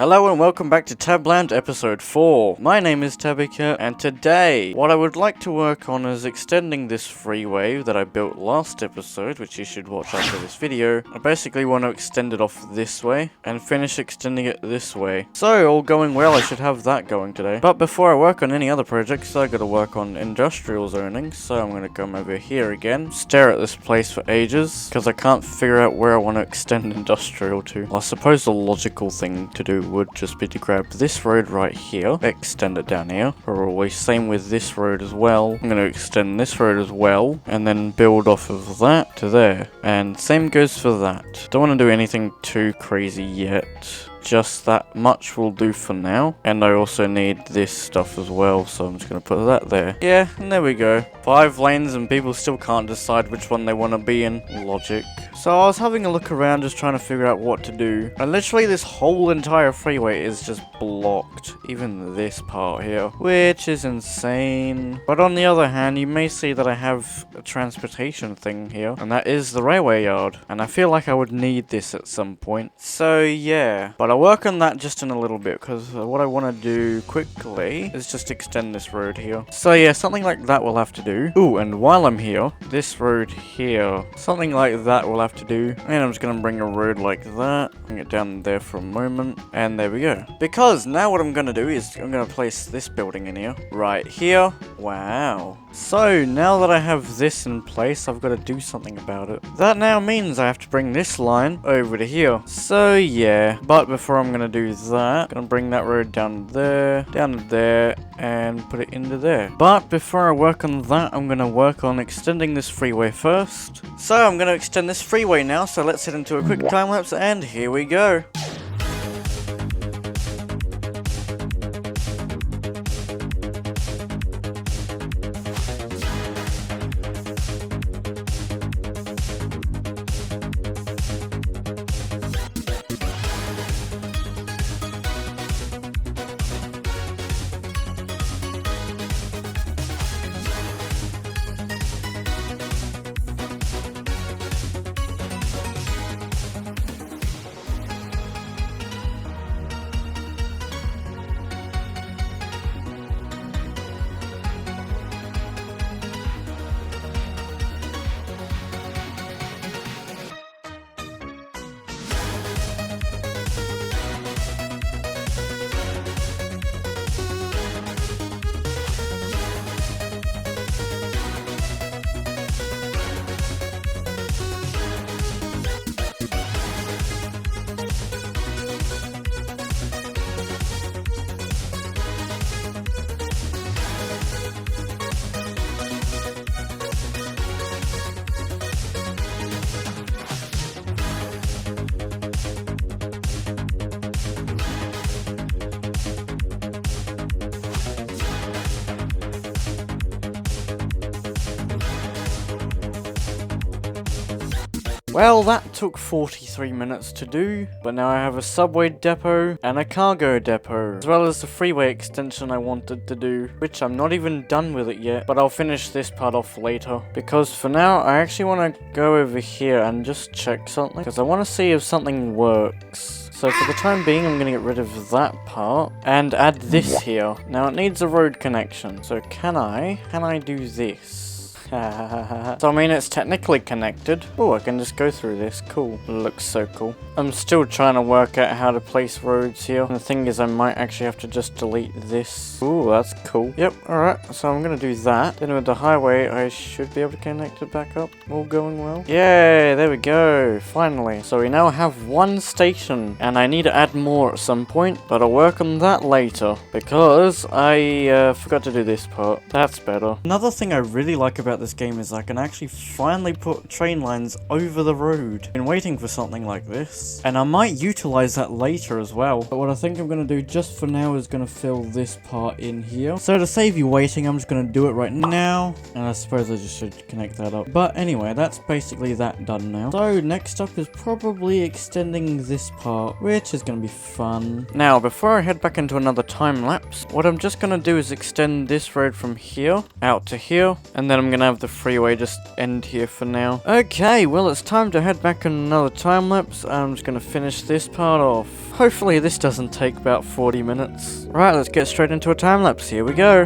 Hello and welcome back to Tabland episode 4. My name is Tabika, and today what I would like to work on is extending this freeway that I built last episode, which you should watch after this video. I basically want to extend it off this way and finish extending it this way. So all going well, I should have that going today. But before I work on any other projects, I gotta work on industrial zoning. So I'm gonna come over here again, stare at this place for ages, because I can't figure out where I want to extend industrial to. I suppose the logical thing to do would just be to grab this road right here, extend it down here, probably same with this road as well. I'm going to extend this road as well, and then build off of that to there, and same goes for that. Don't want to do anything too crazy yet. Just that much will do for now. And I also need this stuff as well, so I'm just going to put that there. Yeah, and there we go. 5 lanes and people still can't decide which one they want to be in. Logic. So I was having a look around just trying to figure out what to do. And literally this whole entire freeway is just blocked. Even this part here. Which is insane. But on the other hand, you may see that I have a transportation thing here. And that is the railway yard. And I feel like I would need this at some point. So yeah. But I'll work on that just in a little bit, because what I want to do quickly is just extend this road here. So yeah, something like that we'll have to do. Ooh, and while I'm here, this road here, something like that we'll have to do. And I'm just going to bring a road like that, bring it down there for a moment, and there we go. Because now what I'm going to do is I'm going to place this building in here, right here. Wow. So now that I have this in place, I've got to do something about it. That now means I have to bring this line over to here. So yeah, but before I'm going to do that, I'm going to bring that road down to there, and put it into there. But before I work on that, I'm going to work on extending this freeway first. So I'm going to extend this freeway now, so let's head into a quick time lapse, and here we go. Well, that took 43 minutes to do, but now I have a subway depot and a cargo depot, as well as the freeway extension I wanted to do, which I'm not even done with it yet, but I'll finish this part off later. Because for now, I actually want to go over here and just check something, because I want to see if something works. So for the time being, I'm going to get rid of that part and add this here. Now it needs a road connection, so can I do this? So I mean, it's technically connected. Oh, I can just go through this. Cool. Looks so cool. I'm still trying to work out how to place roads here. And the thing is, I might actually have to just delete this. Ooh, that's cool. Yep, alright. So I'm going to do that. Then with the highway, I should be able to connect it back up. All going well. Yay, there we go. Finally. So we now have 1 station. And I need to add more at some point. But I'll work on that later. Because I forgot to do this part. That's better. Another thing I really like about this game is I can actually finally put train lines over the road. Been waiting for something like this, and I might utilize that later as well. But what I think I'm going to do just for now is going to fill this part in here. So to save you waiting, I'm just going to do it right now, and I suppose I just should connect that up. But anyway, that's basically that done now. So next up is probably extending this part, which is going to be fun. Now before I head back into another time lapse, what I'm just going to do is extend this road from here out to here, and then I'm going to have the freeway just end here for now. Okay, well it's time to head back in another time lapse. I'm just gonna finish this part off. Hopefully this doesn't take about 40 minutes. Right, let's get straight into a time lapse. Here we go.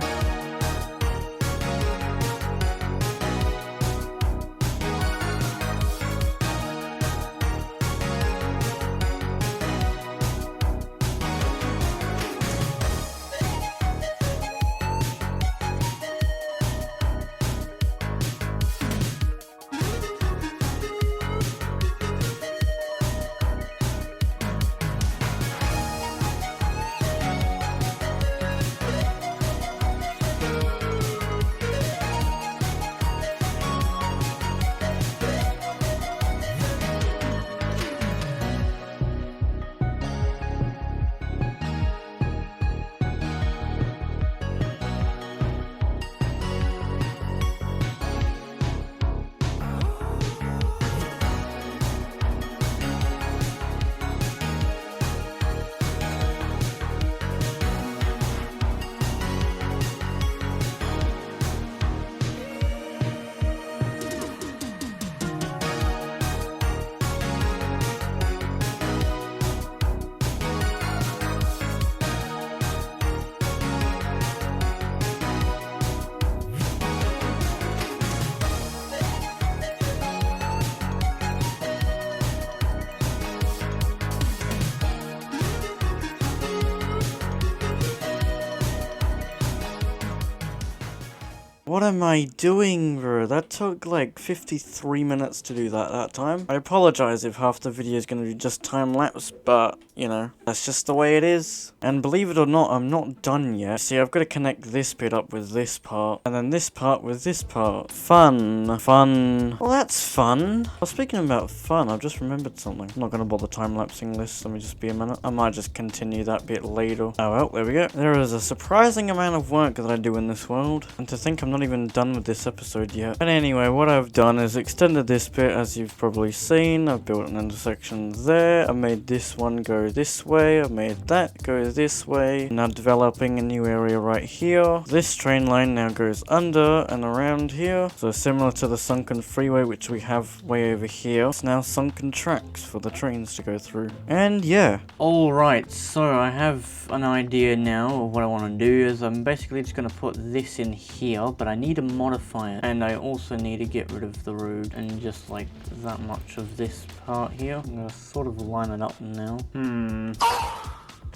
What am I doing, bro? That took like 53 minutes to do that time. I apologize if half the video is going to be just time-lapse, but, you know, that's just the way it is. And believe it or not, I'm not done yet. See, I've got to connect this bit up with this part, and then this part with this part. Fun. Fun. Well, that's fun. Well, speaking about fun, I've just remembered something. I'm not going to bother time-lapsing this. Let me just be a minute. I might just continue that bit later. Oh, well, there we go. There is a surprising amount of work that I do in this world, and to think I'm not even done with this episode yet. But anyway, what I've done is extended this bit, as you've probably seen. I've built an intersection there. I made this one go this way. I made that go this way. Now developing a new area right here. This train line now goes under and around here. So similar to the sunken freeway, which we have way over here. It's now sunken tracks for the trains to go through. And yeah. Alright, so I have an idea now of what I want to do. Is I'm basically just going to put this in here, but I need to modify it, and I also need to get rid of the road and just like that much of this part here. I'm gonna sort of line it up now.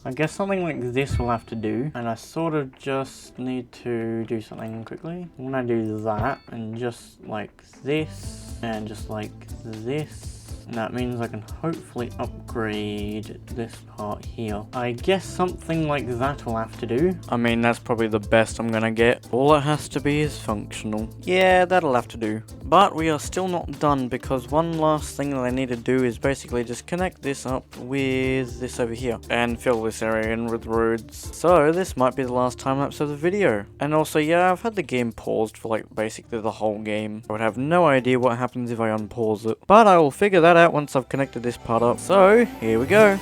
I guess something like this will have to do, and I sort of just need to do something quickly. When I do that, and just like this, and just like this, and that means I can hopefully upgrade this part here. I guess something like that will have to do. I mean, that's probably the best I'm gonna get. All it has to be is functional. Yeah, that'll have to do. But we are still not done, because one last thing that I need to do is basically just connect this up with this over here and fill this area in with roads. So this might be the last time lapse of the video. And also, yeah, I've had the game paused for like basically the whole game. I would have no idea what happens if I unpause it, but I will figure that out once I've connected this part up. So here we go.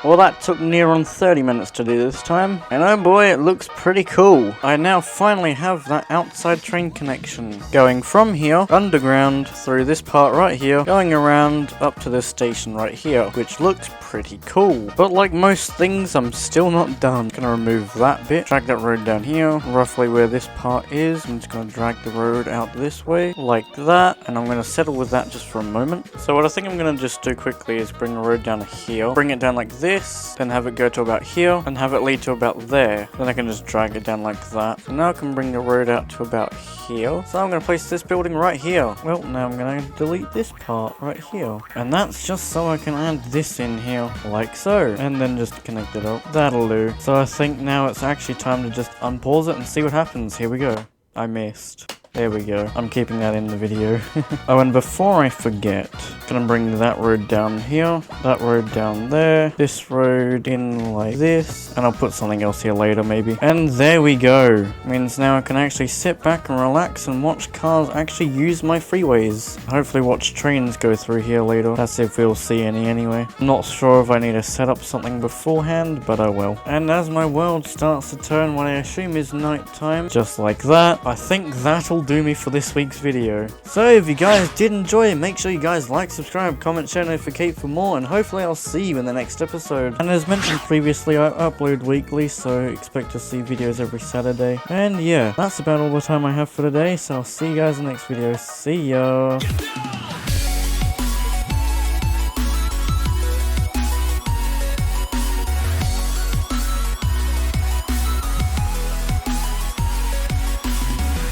Well, that took near on 30 minutes to do this time, and oh boy, it looks pretty cool. I now finally have that outside train connection, going from here, underground, through this part right here, going around up to this station right here, which looks pretty cool. But like most things, I'm still not done. Gonna remove that bit, drag that road down here, roughly where this part is. I'm just gonna drag the road out this way, like that, and I'm gonna settle with that just for a moment. So what I think I'm gonna just do quickly is bring the road down to here, bring it down like this, then have it go to about here, and have it lead to about there. Then I can just drag it down like that. So now I can bring the road out to about here. So I'm going to place this building right here. Well, now I'm going to delete this part right here. And that's just so I can add this in here, like so. And then just connect it up. That'll do. So I think now it's actually time to just unpause it and see what happens. Here we go. I missed. There we go. I'm keeping that in the video. Oh, and before I forget, gonna bring that road down here, that road down there, this road in like this, and I'll put something else here later maybe. And there we go. Means now I can actually sit back and relax and watch cars actually use my freeways. Hopefully watch trains go through here later. That's if we'll see any anyway. I'm not sure if I need to set up something beforehand, but I will. And as my world starts to turn what I assume is night time, just like that, I think that'll do me for this week's video. So if you guys did enjoy it, make sure you guys like, subscribe, comment, share, notificate for more, and hopefully I'll see you in the next episode. And as mentioned previously, I upload weekly, so expect to see videos every Saturday. And yeah, that's about all the time I have for today, so I'll see you guys in the next video. See ya!